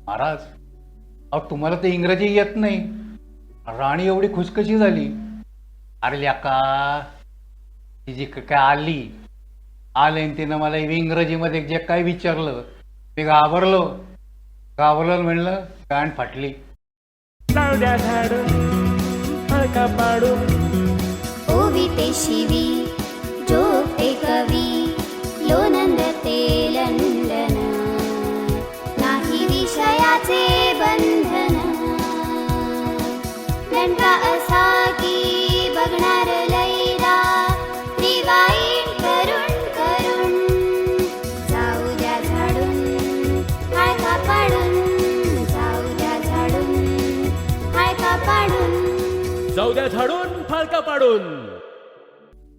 महाराज, अहो तुम्हाला तर इंग्रजी येत नाही. राणी एवढी खुश कशी झाली? अरे ल्याका, ती जी काय आले आणि तिनं मला इंग्रजीमध्ये जे काय विचारलं ते घाबरलो. घाबरलो म्हणलं गाण फाटली. लावड्या झाडून हलका पाडून ओविते शिवी जोगते कवी लोनंद ते लंडन नाही विषयाचे बंधन नेमका असा की बघणार लैदा रिवाईन करून करून जाऊ द्या झाडून हायका पाडून जाऊ द्या झाडून हायका पाडून जाऊ द्या झाडून फाळका पाडून.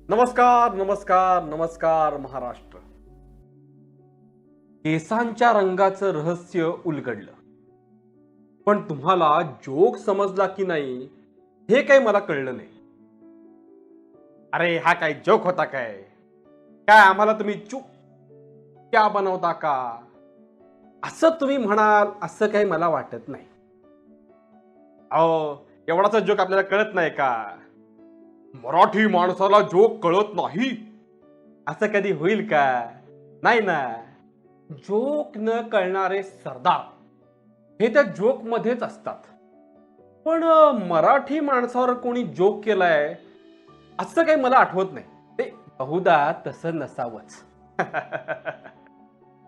नमस्कार नमस्कार नमस्कार महाराष्ट्र. केसांच्या रंगाचं रहस्य उलगडलं, पण तुम्हाला जोक समजला की नाही हे काही मला कळलं नाही. अरे हा काय जोक होता काय? काय आम्हाला तुम्ही चूप क्या बनवता का असं तुम्ही म्हणाल असं काही मला वाटत नाही. अहो एवढाचा जोक आपल्याला कळत नाही का? मराठी माणसाला जोक कळत नाही असं कधी होईल का? नाही ना. जोक न कळणारे सरदार हे त्या जोक मध्येच असतात. पण मराठी माणसावर कोणी जोक केलाय असं काही मला आठवत नाही. ते बहुधा तसं नसावंच.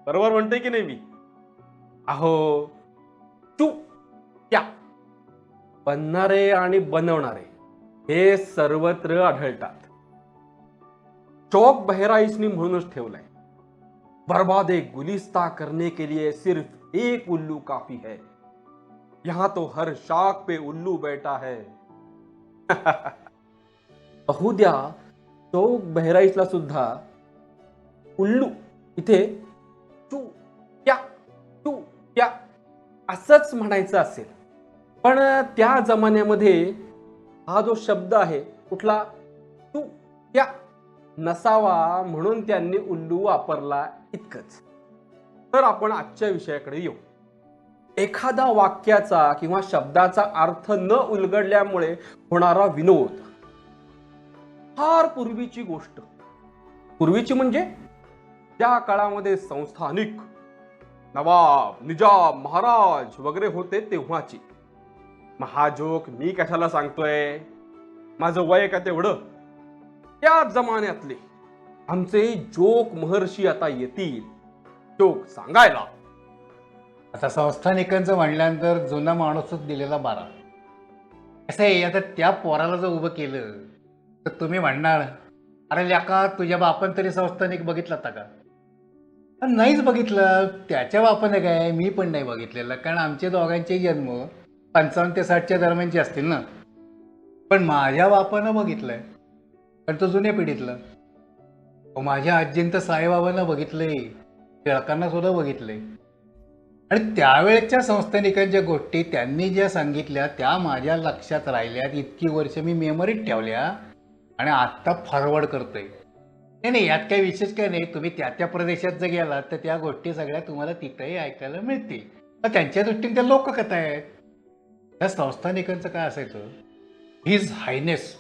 बरोबर म्हणते की नाही मी? अहो तू क्या बनणारे आणि बनवणारे हे सर्वत्र आढळतात. चौक बहराइचनी म्हणूनच ठेवलाय, बर्बादे गुलिस्ता करने के लिए सिर्फ एक उल्लू काफी है, यहां तो हर शाख पे उल्लू बैठा है. बहुद्या चौक बहराइचला सुद्धा उल्लू इथे तू क्या असंच म्हणायचं असेल, पण त्या जमान्यामध्ये हा जो शब्द आहे कुठला तू क्या नसावा म्हणून त्यांनी उल्लू वापरला इतकंच. तर आपण आजच्या विषयाकडे येऊ. एखादा वाक्याचा किंवा शब्दाचा अर्थ न उलगडल्यामुळे होणारा विनोद. फार पूर्वीची गोष्ट. पूर्वीची म्हणजे त्या काळामध्ये संस्थानिक नवाब निजाम महाराज वगैरे होते तेव्हाची. हा जोक मी कशाला सांगतोय? माझं वय का तेवढं? त्या जमान्यातले आमचे जोक महर्षी आता येतील जोक सांगायला. आता संस्थानिकांचं म्हणल्यानंतर जुना माणूसच दिलेला बारा. कसं आहे, आता त्या पोराला जर उभं केलं तर तुम्ही म्हणणार अरे ल्याका तुझ्या बापान तरी संस्थानिक बघितलं होता का? नाहीच बघितलं. त्याच्या बापाने काय, मी पण नाही बघितलेलं, कारण आमचे दोघांचे जन्म 55 ते 60च्या दरम्यानचे असतील ना. पण माझ्या बापानं बघितलंय, पण तो जुन्या पिढीतलं. माझ्या आजींत साईबाबांना बघितलंय, टिळकांना सुद्धा बघितलंय. आणि त्यावेळेच्या संस्थानिकांच्या गोष्टी त्यांनी ज्या सांगितल्या त्या माझ्या लक्षात राहिल्यात. इतकी वर्ष मी मेमरीत ठेवल्या आणि आत्ता फॉरवर्ड करतोय. नाही यात काही विशेष काही नाही. तुम्ही त्या प्रदेशात जर गेलात तर त्या गोष्टी सगळ्या तुम्हाला तिथंही ऐकायला मिळतील. तर त्यांच्या दृष्टीने त्या लोककथा आहेत. त्या संस्थानिकांचं काय असायचं, हिज हायनेस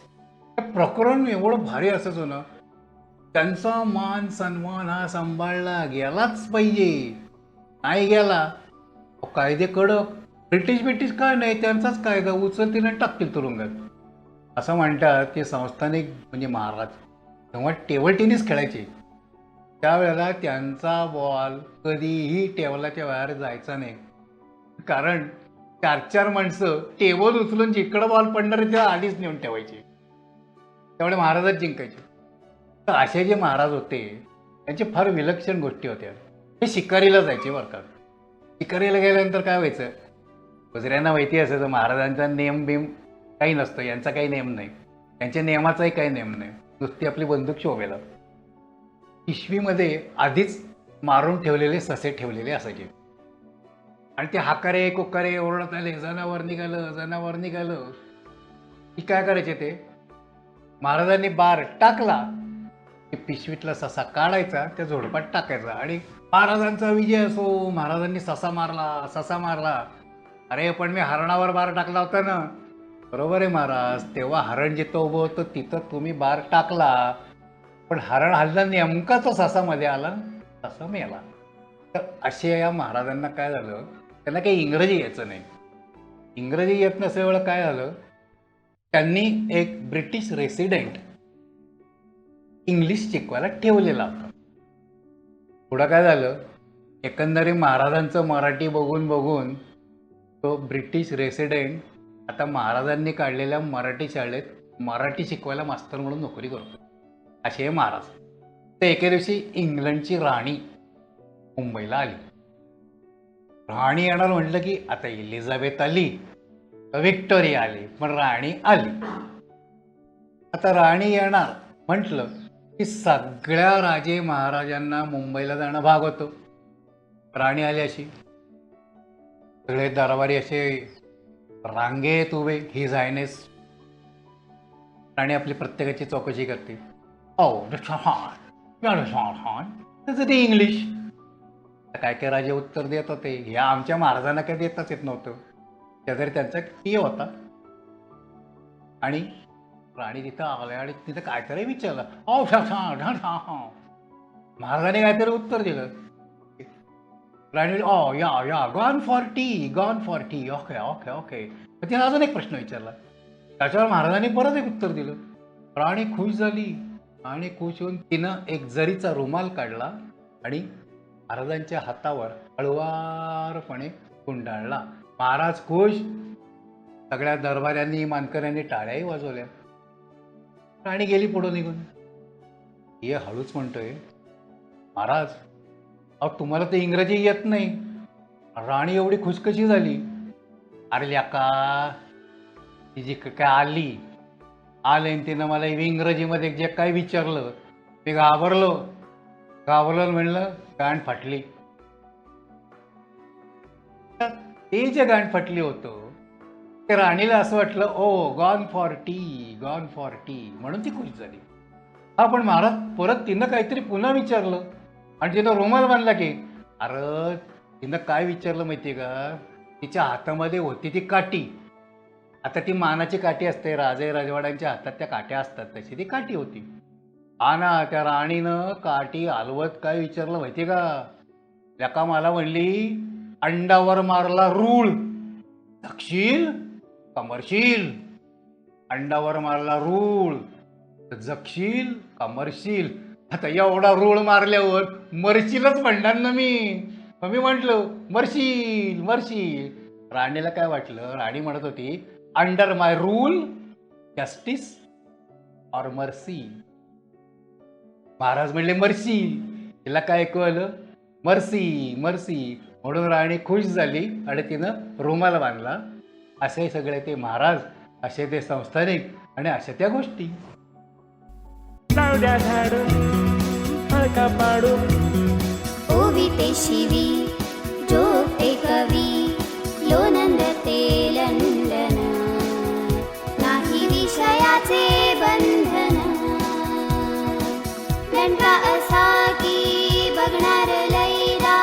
प्रकरण एवढं भारी असायचं ना, त्यांचा मान सन्मान हा सांभाळला गेलाच पाहिजे. नाही गेला कायदे कडक. ब्रिटिश काय नाही, त्यांचाच कायदा उचलतील आणि टाकतील तुरुंगात. असं म्हणतात की संस्थानिक म्हणजे महाराज तेव्हा टेबल टेनिस खेळायचे. त्यावेळेला त्यांचा बॉल कधीही टेबलाच्या बाहेर जायचा नाही, कारण 4-4 माणसं टेबल उचलून जिकडं बॉल पडणार आहे त्या आधीच नेऊन ठेवायचे. त्यामुळे महाराजच जिंकायचे. तर असे जे महाराज होते त्यांचे फार विलक्षण गोष्टी होत्या. हे शिकारीला जायचे बरं का. शिकारीला गेल्यानंतर काय व्हायचं, दुसऱ्यांना माहिती असायचं महाराजांचा नेम बिम काही नसतं, यांचा काही नेम नाही, त्यांच्या नियमाचाही काही नेम नाही, नुसती आपली बंदूक शोभेला. पिशवीमध्ये आधीच मारून ठेवलेले ससे ठेवलेले असायचे. आणि ते हाकारे कोकारे ओरडत आले, जनावर निघालं की काय करायचे ते, महाराजांनी बार टाकला की पिशवीतला ससा काढायचा, त्या झोडपात टाकायचा आणि महाराजांचा विजय असो, महाराजांनी ससा मारला. अरे पण मी हरणावर बार टाकला होता ना. बरोबर आहे महाराज, तेव्हा हरण जिथं उभं होतं तिथं तुम्ही बार टाकला, पण हरण हल्ला नेमका तो ससामध्ये आला, तसा मेला. तर असे या महाराजांना काय झालं, त्यांना काही इंग्रजी यायचं नाही. इंग्रजी येत नसल्यामुळं काय झालं, त्यांनी एक ब्रिटिश रेसिडेंट इंग्लिश शिकवायला ठेवलेला होता. पुढं काय झालं, एकंदरीत महाराजांचं मराठी बघून बघून तो ब्रिटिश रेसिडेंट आता महाराजांनी काढलेल्या मराठी शाळेत मराठी शिकवायला मास्तर म्हणून नोकरी करतो. असे हे महाराज. तर एके दिवशी इंग्लंडची राणी मुंबईला आली. राणी येणार म्हटलं की आता एलिझाबेथ आली, व्हिक्टोरिया आली, पण राणी आली. आता राणी येणार म्हटलं की सगळ्या राजे महाराजांना मुंबईला जाणं भाग होतं. राणी आली अशी, सगळे दरबारी असे रांगेत उभे. His Highness. राणी आपली प्रत्येकाची चौकशी करते. त्याचं ते इंग्लिश. काय काय राजे उत्तर देत होते, ह्या आमच्या महाराजांना काही देताच येत नव्हतं. शेजारी त्यांचा टी होता आणि राणी तिथं आल्या आणि तिथं काहीतरी विचारलं. महाराजांनी काहीतरी उत्तर दिलं. राणी या gone for T. Okay okay okay. तिने अजून एक प्रश्न विचारला. त्याच्यावर महाराजांनी परत एक उत्तर दिलं. राणी खुश झाली आणि खुश होऊन तिनं एक जरीचा रुमाल काढला आणि महाराजांच्या हातावर हळुवारपणे गुंडाळला. महाराज खुश. सगळ्या दरबाऱ्यांनी मानकऱ्यांनी टाळ्याही वाजवल्या. राणी गेली पुढं निघून. हे हळूच म्हणतोय, महाराज अहो तुम्हाला तर इंग्रजी येत नाही. राणी एवढी खुश कशी झाली. अरे ल्याका, ती जी काय आली तिनं मला इंग्रजीमध्ये जे काय विचारलं मी घाबरलो म्हणलं गांड फाटली. ते जे गांड फाटली होतं ते राणीला असं वाटलं गॉन फॉर टी म्हणून ती खुश झाली. हा पण महाराज परत तिनं काहीतरी पुन्हा विचारलं आणि तिनं रुमाल बांधला की. अरे तिनं काय विचारलं माहितीये का, तिच्या हातामध्ये होती ती काठी. आता ती मानाची काठी असते, राजे राजवाड्यांच्या हातात त्या काट्या असतात, तशी ती काठी होती. हा ना, त्या राणीनं काठी हलवत काय विचारलं माहितीये का, लेका मला म्हणली अंडावर मारला रूळ जगशील का मरशील. अंडावर मारला रूळ जगशील का मरशील. आता एवढा रूळ मारल्यावर मरशीलच म्हणणार ना मी. मग मी म्हटलं मरशील. राणीला काय वाटलं, राणी म्हणत होती under my rule justice or mercy. Maharaj म्हणले मरशील. तिला काय कळलं, मर्सी म्हणून राणी खुश झाली आणि तिनं रुमाला बांधला. असे सगळे ते महाराज, असे ते संस्थानिक आणि अशा त्या गोष्टी. लावड्या झाडून फळका पाडून ओविते शिवी जोगते कवी लोनंदते लंडन. नाही विषयाचे बंधन. लंका असा की बघणार लैदा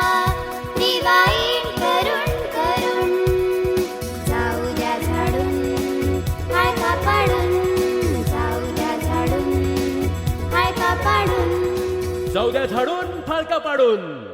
दिवाईन करून जाऊ द्या झाडून हाळका पाडून. जाऊ द्या झाडून हाळका पाडून. जाऊ द्या झाडून फाळका पाडून.